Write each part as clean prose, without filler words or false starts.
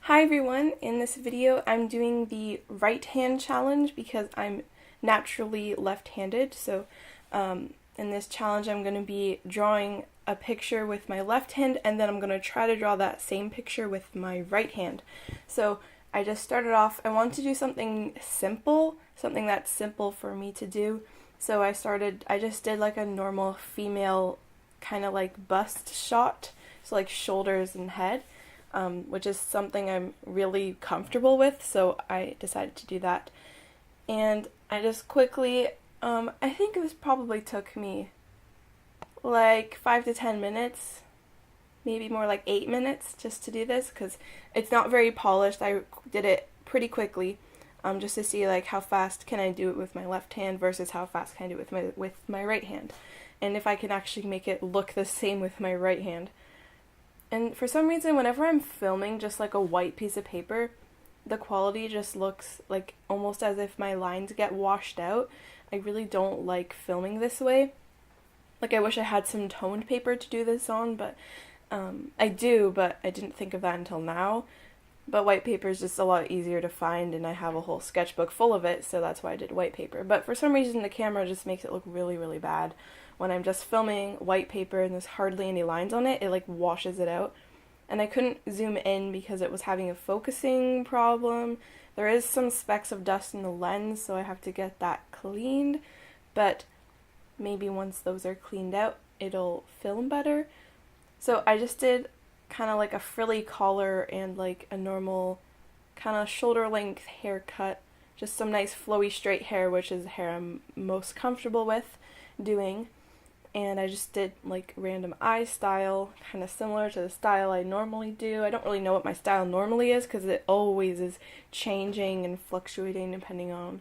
Hi everyone, in this video I'm doing the right hand challenge because I'm naturally left-handed. So in this challenge I'm going to be drawing a picture with my left hand and then I'm going to try to draw that same picture with my right hand. So I just started off, I wanted to do something simple, something that's simple for me to do. So I just did like a normal female kind of like bust shot, so like shoulders and head. Which is something I'm really comfortable with, so I decided to do that. And I just quickly, I think this probably took me like 5 to 10 minutes, maybe more like 8 minutes just to do this, because it's not very polished. I did it pretty quickly, just to see like how fast can I do it with my left hand versus how fast can I do it with my right hand, and if I can actually make it look the same with my right hand. And for some reason, whenever I'm filming just like a white piece of paper, the quality just looks like almost as if my lines get washed out. I really don't like filming this way. Like, I wish I had some toned paper to do this on, but I do, but I didn't think of that until now. But white paper is just a lot easier to find, and I have a whole sketchbook full of it, so that's why I did white paper. But for some reason, the camera just makes it look really, really bad. When I'm just filming white paper and there's hardly any lines on it, it like washes it out. And I couldn't zoom in because it was having a focusing problem. There is some specks of dust in the lens, so I have to get that cleaned. But maybe once those are cleaned out, it'll film better. So I just did kind of like a frilly collar and like a normal kind of shoulder length haircut. Just some nice flowy straight hair, which is the hair I'm most comfortable with doing. And I just did like random eye style, kind of similar to the style I normally do. I don't really know what my style normally is because it always is changing and fluctuating depending on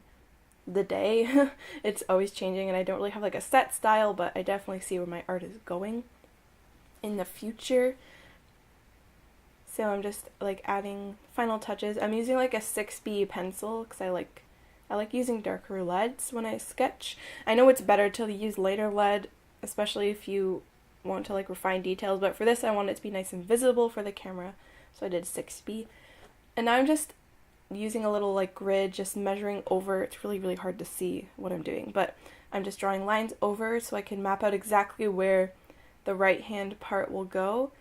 the day. It's always changing, and I don't really have like a set style, but I definitely see where my art is going in the future. So I'm just like adding final touches. I'm using like a 6B pencil because I like using darker leads when I sketch. I know it's better to use lighter lead, especially if you want to like refine details, but for this I want it to be nice and visible for the camera, so I did 6B. And now I'm just using a little like grid, just measuring over. It's really, really hard to see what I'm doing, but I'm just drawing lines over so I can map out exactly where the right hand part will go,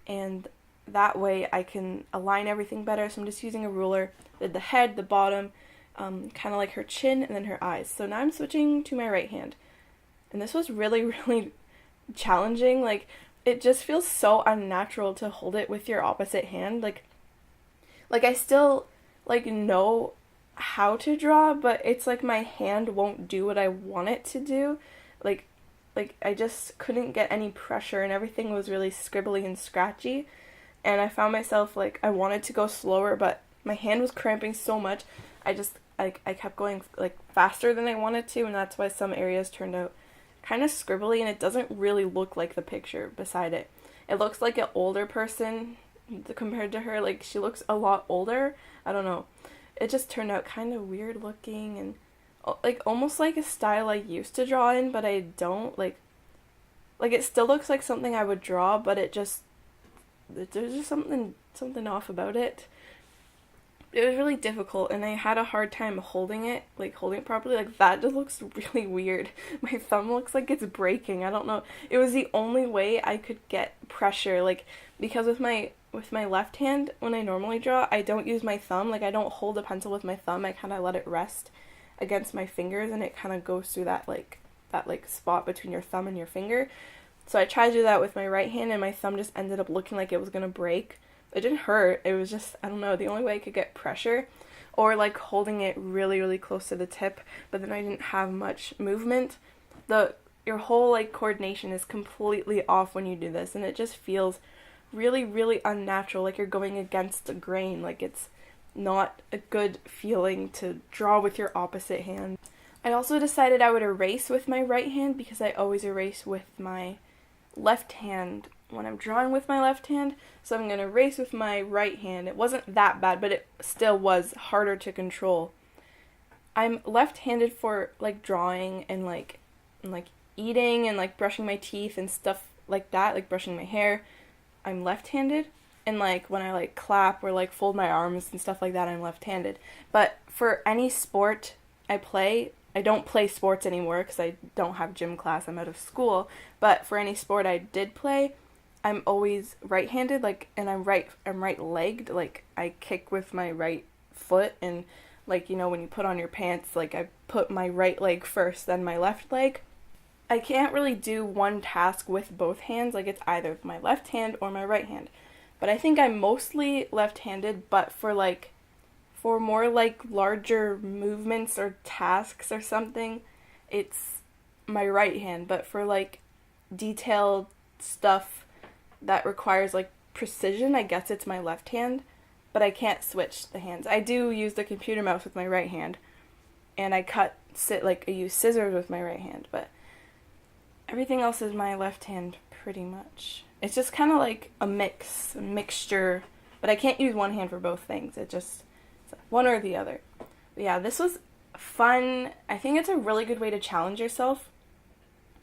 and that way I can align everything better. So I'm just using a ruler, did the head, the bottom, kind of like her chin, and then her eyes. So now I'm switching to my right hand. And this was really, really challenging. Like, it just feels so unnatural to hold it with your opposite hand. Like I still, like, know how to draw, but it's like my hand won't do what I want it to do. Like I just couldn't get any pressure, and everything was really scribbly and scratchy. And I found myself, like, I wanted to go slower, but my hand was cramping so much. I kept going, like, faster than I wanted to, and that's why some areas turned out kind of scribbly, and it doesn't really look like the picture beside it. It looks like an older person compared to her. Like, she looks a lot older. I don't know. It just turned out kind of weird looking, and like almost like a style I used to draw in, but I don't. Like it still looks like something I would draw, but there's just something off about it. It was really difficult, and I had a hard time holding it properly. Like, that just looks really weird. My thumb looks like it's breaking. I don't know. It was the only way I could get pressure, like, because with my left hand, when I normally draw, I don't use my thumb. Like, I don't hold a pencil with my thumb. I kind of let it rest against my fingers, and it kind of goes through that spot between your thumb and your finger. So I tried to do that with my right hand, and my thumb just ended up looking like it was gonna break. It didn't hurt, it was just, I don't know, the only way I could get pressure, or like holding it really, really close to the tip, but then I didn't have much movement. Your whole like coordination is completely off when you do this, and it just feels really, really unnatural, like you're going against the grain. Like, it's not a good feeling to draw with your opposite hand. I also decided I would erase with my right hand because I always erase with my left hand when I'm drawing with my left hand, so I'm going to erase with my right hand. It wasn't that bad, but it still was harder to control. I'm left-handed for like drawing and like eating and like brushing my teeth and stuff like that, like brushing my hair. I'm left-handed, and like when I like clap or like fold my arms and stuff like that, I'm left-handed. But for any sport I play, I don't play sports anymore because I don't have gym class, I'm out of school, but for any sport I did play, I'm always right-handed, like, and I'm right-legged, like I kick with my right foot, and like, you know, when you put on your pants, like I put my right leg first, then my left leg. I can't really do one task with both hands, like it's either my left hand or my right hand. But I think I'm mostly left-handed, but for more like larger movements or tasks or something, it's my right hand. But for like detailed stuff that requires like precision, I guess it's my left hand, but I can't switch the hands. I do use the computer mouse with my right hand, and I use scissors with my right hand, but everything else is my left hand pretty much. It's just kind of like a mixture, but I can't use one hand for both things. It's one or the other. But yeah, this was fun. I think it's a really good way to challenge yourself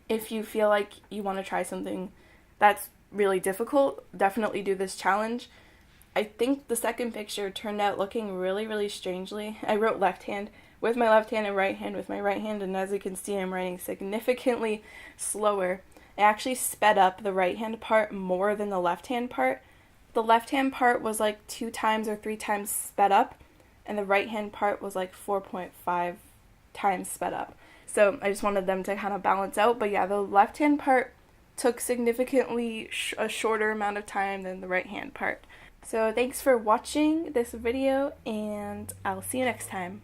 if you feel like you want to try something that's really difficult. Definitely do this challenge. I think the second picture turned out looking really, really strangely. I wrote left hand with my left hand and right hand with my right hand, and as you can see, I'm writing significantly slower. I actually sped up the right hand part more than the left hand part. The left hand part was like 2 times or 3 times sped up, and the right hand part was like 4.5 times sped up. So I just wanted them to kind of balance out, but yeah, the left hand part took significantly a shorter amount of time than the right hand part. So thanks for watching this video, and I'll see you next time.